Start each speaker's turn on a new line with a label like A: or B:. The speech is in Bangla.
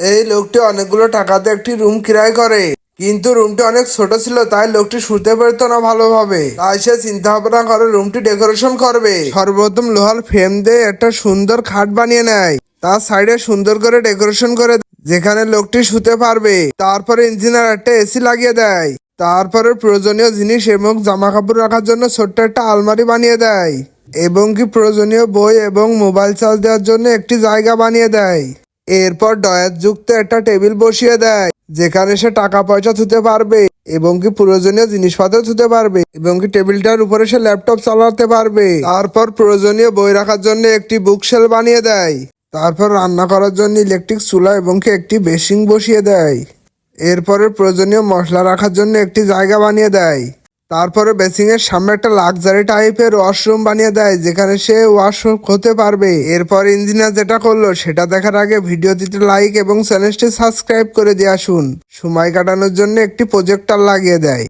A: এই লোকটি অনেকগুলো টাকাতে একটি রুম কিরায় করে, কিন্তু রুমটি অনেক ছোট ছিল, তাই লোকটি শুতে পারতো না ভালোভাবে। তাই সে চিন্তা ভাবনা করে রুমটি ডেকোরেশন করবে। সর্বপ্রথম লোহার ফ্রেম দিয়ে একটা সুন্দর খাট বানিয়ে নেয়, তার সাইডে সুন্দর করে ডেকোরেশন করে যেখানে লোকটি শুতে পারবে। তারপরে ইঞ্জিনিয়ার একটা এসি লাগিয়ে দেয়। তারপরে প্রয়োজনীয় জিনিস এবং জামা কাপড় রাখার জন্য ছোট্ট একটা আলমারি বানিয়ে দেয়, এবং কি প্রয়োজনীয় বই এবং মোবাইল চার্জ দেওয়ার জন্য একটি জায়গা বানিয়ে দেয়। এরপর ডয়ার যুক্ত একটা টেবিল বসিয়ে দেয়, যেখানে সে টাকা পয়সা থুতে পারবে এবং কি প্রয়োজনীয় জিনিসপত্র থুতে পারবে, এবং কি টেবিলটার উপরে সে ল্যাপটপ চালাতে পারবে। তারপর প্রয়োজনীয় বই রাখার জন্য একটি বুকশেল বানিয়ে দেয়। তারপর রান্না করার জন্য ইলেকট্রিক চুলা এবং কি একটি বেসিং বসিয়ে দেয়। এরপরে প্রয়োজনীয় মশলা রাখার জন্য একটি জায়গা বানিয়ে দেয়। তারপরে বেসিং এর সামনে একটা লাক্সারি টাইপের ওয়াশরুম বানিয়ে দেয়, যেখানে সে ওয়াশরুম হতে পারবে। এরপর ইঞ্জিনিয়ার যেটা করলো সেটা দেখার আগে ভিডিওটিতে লাইক এবং চ্যানেলটি সাবস্ক্রাইব করে দিয়ে আসুন। সময় কাটানোর জন্য একটি প্রজেক্টর লাগিয়ে দেয়।